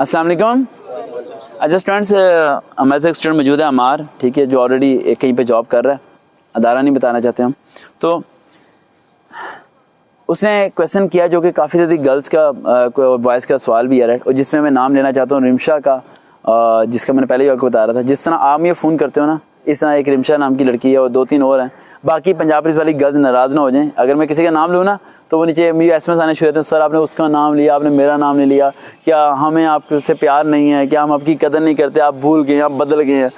अस्सलाम वालेकुम। अच्छा स्टूडेंट्स, हमारे साथ स्टूडेंट मौजूद है अमार, ठीक है, जो ऑलरेडी कहीं पे जॉब कर रहा है, अदारा नहीं बताना चाहते हम। तो उसने क्वेश्चन किया जो कि काफ़ी ज़्यादा गर्ल्स का बॉयज़ का सवाल भी है, राइट, और जिसमें मैं नाम लेना चाहता हूँ रिमशा का, जिसका मैंने पहले ही आपको बता रहा था। जिस तरह आप ये फ़ोन करते हो ना, इस तरह एक रिमशा नाम की लड़की है और 2-3 और हैं। बाकी पंजाब पुलिस वाली गर्ल्स नाराज़ ना हो जाएं, अगर मैं किसी का नाम लूँ ना तो वो नीचे मुझे एसएमएस आने शुरू होते हैं, सर आपने उसका नाम लिया, आपने मेरा नाम नहीं लिया, क्या हमें आपसे प्यार नहीं है, क्या हम आपकी कदर नहीं करते, आप भूल गए, आप बदल गए हैं।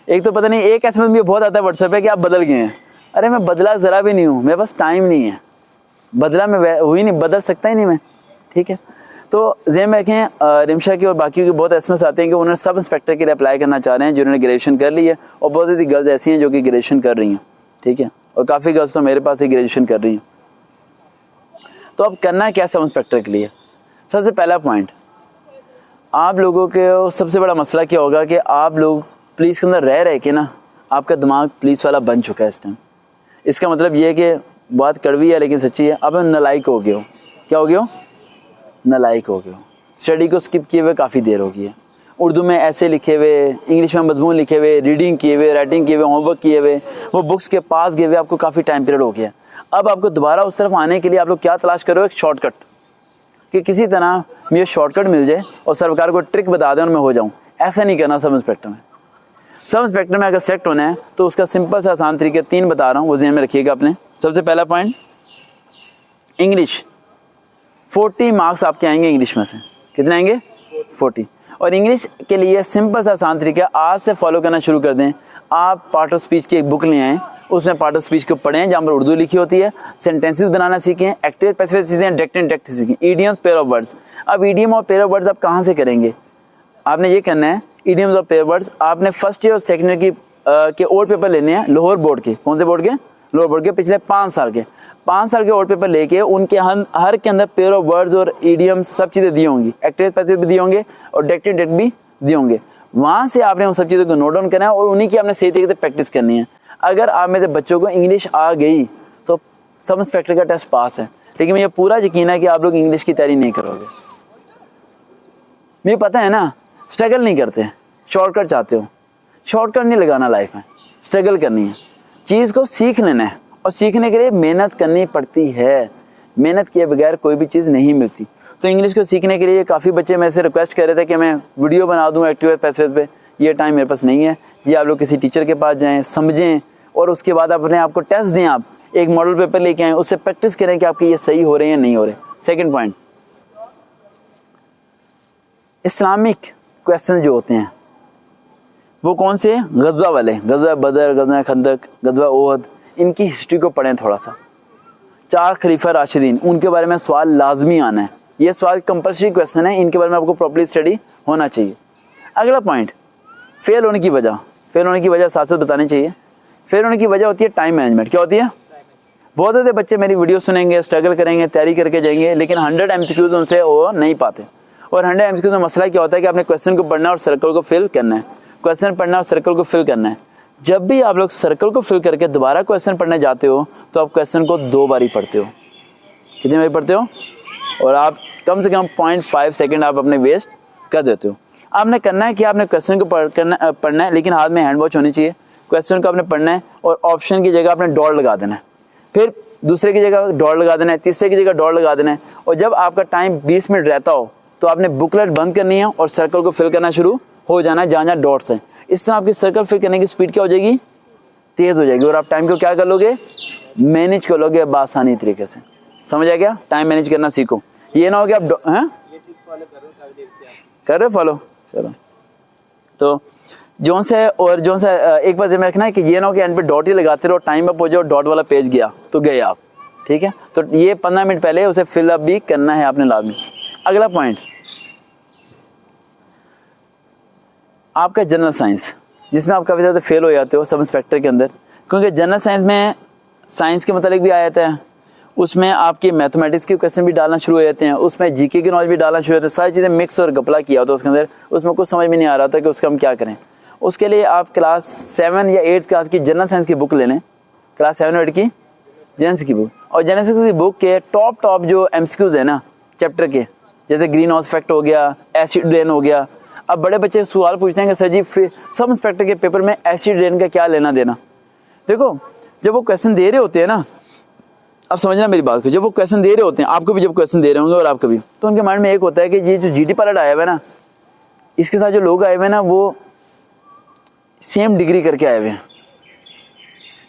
एक तो पता नहीं, एक एसएमएस मुझे बहुत आता है व्हाट्सएप पे कि आप बदल गए हैं। अरे मैं बदला ज़रा भी नहीं हूँ, मेरे पास टाइम नहीं है, बदला मैं हुई नहीं, बदल सकता ही नहीं मैं, ठीक है। तो ज़हन में रखें, रिमशा की और बाकी के बहुत एसएमएस आते हैं कि उन्होंने सब इंस्पेक्टर के लिए अप्लाई करना चाह रहे हैं जिन्होंने ग्रेजुएशन कर ली है, और बहुत सी गर्ल्स ऐसी हैं जो कि ग्रेजुएशन कर रही हैं, ठीक है, और काफ़ी गर्ल्स तो मेरे पास ही ग्रेजुएशन कर रही हैं। तो अब करना है क्या सब इंस्पेक्टर के लिए? सबसे पहला पॉइंट, आप लोगों के सबसे बड़ा मसला क्या होगा कि आप लोग पुलिस के अंदर रह रहे के ना, आपका दिमाग पुलिस वाला बन चुका है इस टाइम। इसका मतलब ये है कि बात कड़वी है लेकिन सच्ची है, अब नालायक हो गए हो। क्या हो गए हो? नालायक हो गए हो। स्टडी को स्किप किए हुए काफ़ी देर हो गई है। उर्दू में ऐसे लिखे हुए, इंग्लिश में मजमून लिखे हुए, रीडिंग किए हुए, राइटिंग किए हुए, होमवर्क किए हुए, वो बुक्स के पास गए हुए आपको काफ़ी टाइम पीरियड हो गया। अब आपको दोबारा उस तरफ आने के लिए आप लोग क्या तलाश करो? एक शॉर्टकट, कि किसी तरह मुझे शॉर्टकट मिल जाए और सरकार को ट्रिक बता दें और मैं हो जाऊँ। ऐसा नहीं करना सब इंस्पेक्टर में। सब इंस्पेक्टर में अगर सेलेक्ट होना है तो उसका सिंपल सा आसान तरीके 3 बता रहा हूँ, वो ज़हन में रखिएगा अपने। सबसे पहला पॉइंट, इंग्लिश। 40 मार्क्स आपके आएंगे इंग्लिश में से। कितने आएंगे? 40। और इंग्लिश के लिए सिंपल सा आसान तरीका आज से फॉलो करना शुरू कर दें। आप पार्ट ऑफ स्पीच की एक बुक ले आएँ, उसमें पार्ट ऑफ स्पीच को पढ़ें जहाँ पर उर्दू लिखी होती है, सेंटेंसेस बनाना सीखें, एक्टिव पैसिव सीखें, डायरेक्ट इंडायरेक्ट सीखें, ईडियम्स, पेयर ऑफ वर्ड्स। अब ईडियम और पेयर ऑफ वर्ड्स आप कहाँ से करेंगे? आपने ये करना है, ईडियम्स और पेयर वर्ड्स आपने फर्स्ट ईयर और सेकंड ईयर की के ओल्ड पेपर लेने हैं, लाहौर बोर्ड के। कौन से बोर्ड के? लाहौर बोर्ड के। पिछले 5 साल के 5 साल के ओल्ड पेपर लेके उनके हर के अंदर पेयर ऑफ वर्ड्स और ईडियम्स सब चीज़ें दी होंगी, एक्टिव पैसिव भी दी होंगे और डायरेक्ट इंडायरेक्ट भी दिए होंगे। वहाँ से आपने उन सब चीज़ों को नोट डाउन करना है और उन्हीं की आपने सही तरीके से प्रैक्टिस करनी है। अगर आप में से बच्चों को इंग्लिश आ गई तो सब इंस्पेक्टर का टेस्ट पास है, लेकिन मुझे पूरा यकीन है कि आप लोग इंग्लिश की तैयारी नहीं करोगे। मुझे पता है ना, स्ट्रगल नहीं करते, शॉर्टकट चाहते हो। शॉर्टकट नहीं लगाना लाइफ में, स्ट्रगल करनी है, चीज़ को सीख लेना है, और सीखने के लिए मेहनत करनी पड़ती है। मेहनत किए बगैर कोई भी चीज़ नहीं मिलती। तो इंग्लिश को सीखने के लिए काफ़ी बच्चे मेरे से रिक्वेस्ट कर रहे थे कि मैं वीडियो बना दूं एक्टिव पैसेज पे। ये टाइम मेरे पास नहीं है। ये आप लोग किसी टीचर के पास जाएं, समझें, और उसके बाद अपने आप को टेस्ट दें। आप एक मॉडल पेपर लेके आएँ, उससे प्रैक्टिस करें कि आपके ये सही हो रहे हैं या नहीं हो रहे। सेकेंड पॉइंट, इस्लामिक क्वेश्चन जो होते हैं वो कौन से? गज़वा वाले, गज़वा बदर, गज़वा खंदक, गज़वा ओहद, इनकी हिस्ट्री को पढ़ें थोड़ा सा। 4 खलीफा राशिदीन, उनके बारे में सवाल लाजमी आना है। ये सवाल कंपल्सरी क्वेश्चन है, इनके बारे में आपको प्रॉपर्ली स्टडी होना चाहिए। अगला पॉइंट, फेल होने की वजह। फेल होने की वजह साथ साथ बतानी चाहिए। फेल होने की वजह होती है टाइम मैनेजमेंट। क्या होती है? बहुत ज़्यादा बच्चे मेरी वीडियो सुनेंगे, स्ट्रगल करेंगे, तैयारी करके जाएंगे, लेकिन 100 MCQs उनसे वो नहीं पाते। और 100 MCQs में मसला क्या होता है कि आपने क्वेश्चन को पढ़ना और सर्कल को फिल करना है। क्वेश्चन पढ़ना और सर्कल को फिल करना है। जब भी आप लोग सर्कल को फिल करके दोबारा क्वेश्चन पढ़ने जाते हो तो आप क्वेश्चन को 2 बार ही पढ़ते हो। कितनी बार पढ़ते हो? और आप कम से कम 0.5 सेकेंड आप अपने वेस्ट कर देते हो। आपने करना है कि आपने क्वेश्चन को पढ़ना है, लेकिन हाथ में हैंड वॉच होनी चाहिए। क्वेश्चन को आपने पढ़ना है और ऑप्शन की जगह आपने डॉट लगा देना है, फिर दूसरे की जगह डॉट लगा देना है, तीसरे की जगह डॉट लगा देना है। और जब आपका टाइम 20 मिनट रहता हो तो आपने बुकलेट बंद करनी है और सर्कल को फिल करना शुरू हो जाना है जहाँ जहाँ डॉट्स हैं। इस तरह आपकी सर्कल फिल करने की स्पीड क्या हो जाएगी? तेज़ हो जाएगी, और आप टाइम को क्या कर लोगे? मैनेज कर लोगे बआसानी तरीके से। समझ आ गया? टाइम मैनेज करना सीखो। ये ना हो कि आप कर रहे फॉलो। चलो, तो जो से एक बार जब रखना है कि ये ना हो कि एंड पे डॉट ही लगाते रहो, टाइम अप हो जाओ, डॉट वाला पेज गया तो गए आप, ठीक है। तो ये 15 मिनट पहले उसे फिल अप भी करना है आपने लाजमी। अगला पॉइंट, आपका जनरल साइंस, जिसमें आप काफ़ी ज़्यादा फेल हो जाते हो सब इंस्पेक्टर के अंदर, क्योंकि जनरल साइंस में साइंस के मतलब भी आ जाता है, उसमें आपके मैथमेटिक्स के क्वेश्चन भी डालना शुरू हो जाते हैं, उसमें जीके की नॉलेज भी डालना शुरू होते हैं। सारी चीज़ें मिक्स और गपला किया होता है उसके अंदर। उसमें कुछ समझ में नहीं आ रहा था कि उसका हम क्या करें। उसके लिए आप क्लास 7 या 8 क्लास की जनरल साइंस की बुक ले लें, क्लास 7 और 8 की जनरल साइंस की बुक, और जनरल साइंस की बुक के टॉप जो MCQs है ना चैप्टर के, जैसे ग्रीन हाउस इफेक्ट हो गया, एसिड रेन हो गया। अब बड़े बच्चे सवाल पूछते हैं कि सर जी सब इंस्पेक्टर के पेपर में एसिड रेन का क्या लेना देना। देखो जब वो क्वेश्चन दे रहे होते हैं ना, अब समझना मेरी बात को, जब वो क्वेश्चन दे रहे होते हैं, आपको भी जब क्वेश्चन दे रहे होंगे और आपको भी, तो उनके माइंड में एक होता है कि ये जो जीडी पायलट आया हुआ है ना, इसके साथ जो लोग आए हुए हैं ना वो सेम डिग्री करके आए हुए हैं।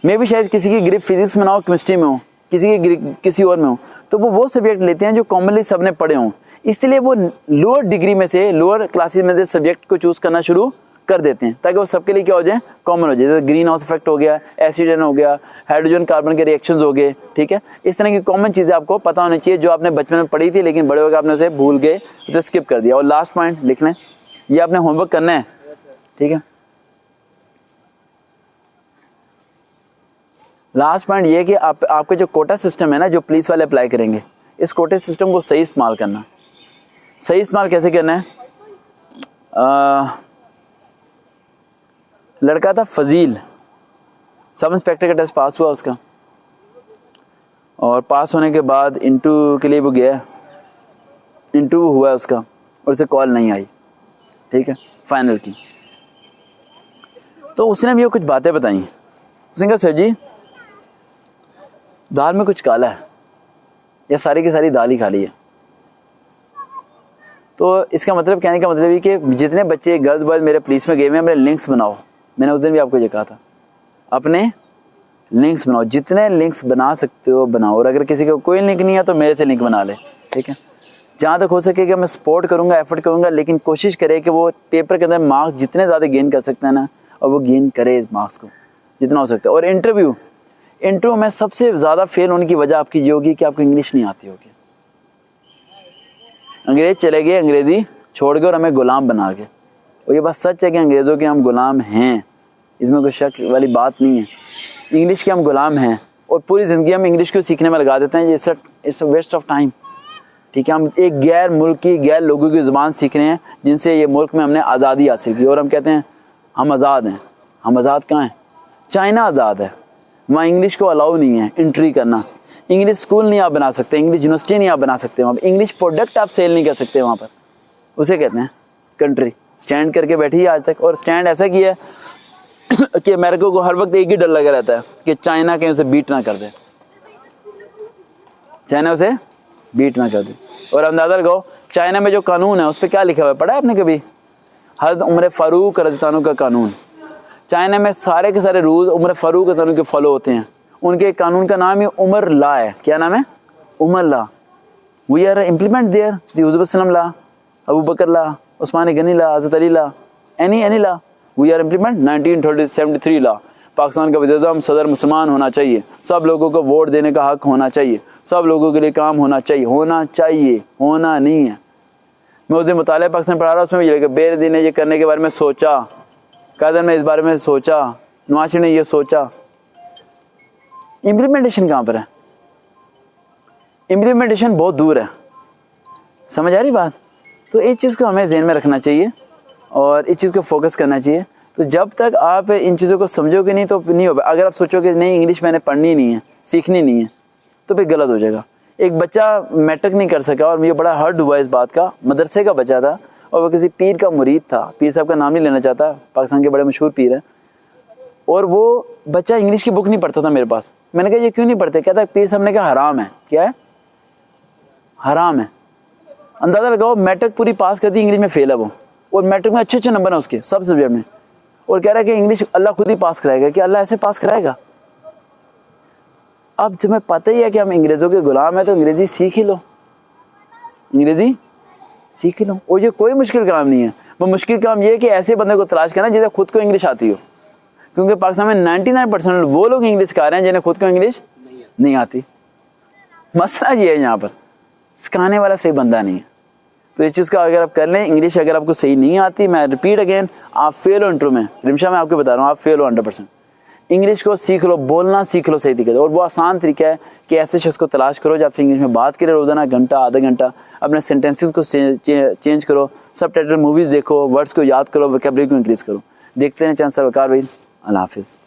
मे भी शायद किसी की ग्रिप फिजिक्स में ना हो, केमिस्ट्री में हो, किसी की ग्रिप किसी और में हो, तो वो सब्जेक्ट लेते हैं जो कॉमनली सबने पढ़े हों, इसलिए वो लोअर डिग्री में से, लोअर क्लासेस में से सब्जेक्ट को चूज करना शुरू कर देते हैं ताकि वो सबके लिए क्या हो जाए, कॉमन हो जाए। जैसे ग्रीन हाउस इफेक्ट हो गया, एसिड रेन हो गया, हाइड्रोजन कार्बन के रिएक्शंस हो गए, ठीक है। इस तरह की कॉमन चीजें आपको पता होनी चाहिए जो आपने बचपन में पढ़ी थी लेकिन बड़े होकर आपने उसे भूल गए, उसे स्किप कर दिया। और लास्ट पॉइंट लिख लें, ये आपने होमवर्क करना है, ठीक है। लास्ट पॉइंट ये कि आपके जो कोटा सिस्टम है ना, जो पुलिस वाले अप्लाई करेंगे, इस कोटे सिस्टम को सही इस्तेमाल करना। सही इस्तेमाल कैसे करना है? लड़का था फजील, सब इंस्पेक्टर का टेस्ट पास हुआ उसका, और पास होने के बाद इंटरव्यू के लिए वो गया, इंटरव्यू हुआ उसका और उसे कॉल नहीं आई, ठीक है, फाइनल की। तो उसने भी कुछ बातें बताई। उसने कहा सर जी दाल में कुछ काला है, या सारी की सारी दाल ही खाली है। तो इसका मतलब, कहने का मतलब ये कि जितने बच्चे गर्ल्स बॉयज मेरे पुलिस में गए हुए हैं, मेरे लिंक्स बनाओ। मैंने उस दिन भी आपको ये कहा था, अपने लिंक्स बनाओ, जितने लिंक्स बना सकते हो बनाओ, और अगर किसी का कोई लिंक नहीं है तो मेरे से लिंक बना ले, ठीक है। जहाँ तक हो सके कि मैं सपोर्ट करूँगा, एफर्ट करूँगा, लेकिन कोशिश करे कि वो पेपर के अंदर मार्क्स जितने ज़्यादा गेन कर सकते हैं ना, और वो गेन करे इस मार्क्स को जितना हो सकता है। और इंटरव्यू में सबसे ज़्यादा फेल होने की वजह आपकी ये होगी कि आपको इंग्लिश नहीं आती होगी। अंग्रेज चले गए, अंग्रेजी छोड़ गए और हमें गुलाम बना के, और ये बात सच है कि अंग्रेज़ों के हम गुलाम हैं, इसमें कोई शक वाली बात नहीं है। इंग्लिश के हम गुलाम हैं और पूरी ज़िंदगी हम इंग्लिश को सीखने में लगा देते हैं। It's a waste of time, ठीक है। हम एक गैर मुल्क की, गैर लोगों की ज़ुबान सीख रहे हैं जिनसे ये मुल्क में हमने आज़ादी हासिल की, और हम कहते हैं हम आज़ाद हैं। हम आज़ाद कहाँ हैं? चाइना आज़ाद है, वहाँ इंग्लिश को अलाउ नहीं है एंट्री करना। इंग्लिश स्कूल नहीं आप बना सकते, इंग्लिश यूनिवर्सिटी नहीं आप बना सकते, वहाँ पर इंग्लिश प्रोडक्ट आप सेल नहीं कर सकते वहाँ पर। उसे कहते हैं कंट्री स्टैंड करके बैठी है आज तक, और स्टैंड ऐसा किया है कि अमेरिका को हर वक्त एक ही डर लगा रहता है कि चाइना कहीं उसे बीट ना कर दे, चाइना उसे बीट ना कर दे। और अंदाजा लगाओ चाइना में जो कानून है उस पर क्या लिखा हुआ है, पढ़ा है आपने कभी? हज़रत उमर फारूक रज़ियल्लाहु का कानून। चाइना में सारे के सारे रूल उमर फारूक रज़ियल्लाहु के फॉलो होते हैं। उनके कानून का नाम ही उमर ला है। क्या नाम है? Umar law. We are implement there the हुज़ूर सल्लम law, Abu Bakr law, Usman Ghani law, हज़रत Ali law, any law. We are implement 1973 law. Pakistan का वज़ीर-ए-आज़म सदर मुसलमान होना चाहिए, सब लोगों को वोट देने का हक होना चाहिए, सब लोगों के लिए काम होना चाहिए, होना नहीं है। मैं उस दिन मुतालिया पाकिस्तान पढ़ा रहा, उसमें ये बेरदी ने ये करने के बारे में सोचा, कादर ने इस बारे में सोचा, नवाशी ने ये सोचा। इम्प्लीमेंटेशन कहाँ पर है? इम्प्लीमेंटेशन बहुत दूर है। समझ आ रही बात? तो इस चीज़ को हमें ज़हन में रखना चाहिए और इस चीज़ को फोकस करना चाहिए। तो जब तक आप इन चीज़ों को समझोगे नहीं तो नहीं होगा। अगर आप सोचोगे नहीं इंग्लिश मैंने पढ़नी नहीं है, सीखनी नहीं है, तो फिर गलत हो जाएगा। एक बच्चा मैट्रिक नहीं कर सका और मुझे बड़ा हर्ट हुआ इस बात का। मदरसे का बच्चा था और वो किसी पीर का मुरीद था, पीर साहब का नाम नहीं लेना चाहता, पाकिस्तान के बड़े मशहूर पीर हैं। और वो बच्चा इंग्लिश की बुक नहीं पढ़ता था मेरे पास। मैंने कहा ये क्यों नहीं पढ़ते? कहता पीर साहब ने कहा हराम है। क्या है? हराम है। अंदाज़ा लगाओ, मैट्रिक पूरी पास कर दी, इंग्लिश में फेल है वो, और मैट्रिक में अच्छे नंबर है उसके सब सब्जेक्ट में, और कह रहा है कि इंग्लिश अल्लाह खुद ही पास कराएगा। क्या अल्लाह ऐसे पास कराएगा? अब जब मैं पता ही है कि हम अंग्रेज़ों के गुलाम हैं तो अंग्रेज़ी सीख ही लो, अंग्रेज़ी सीख ही लो। और ये कोई मुश्किल काम नहीं है। वो मुश्किल काम ये है कि ऐसे बंदे को तलाश करना जिसे खुद को इंग्लिश आती हो, क्योंकि पाकिस्तान में 99% वो लोग इंग्लिश सिखा रहे हैं जिन्हें खुद को इंग्लिश नहीं आती। मसला ये है यहाँ पर सिखाने वाला सही बंदा नहीं है। तो इस चीज़ का अगर आप कर लें, इंग्लिश अगर आपको सही नहीं आती, मैं रिपीट अगेन, आप फेल हो इंटरव्यू में। रिमशा मैं आपको बता रहा हूँ, आप फेल हो 100%। इंग्लिश को सीख लो, बोलना सीख लो सही तरीके से। और वो आसान तरीका है कि ऐसे शख्स को तलाश करो जो आपसे इंग्लिश में बात करे, रोज़ाना घंटा आधा घंटा अपने सेंटेंसेस को चेंज करो, सब टाइटल मूवीज़ देखो, वर्ड्स को याद करो, वोकैबुलरी को इंक्रीज़ करो। देखते हैं चंद सरकार भाई। अल्लाह हाफिज़।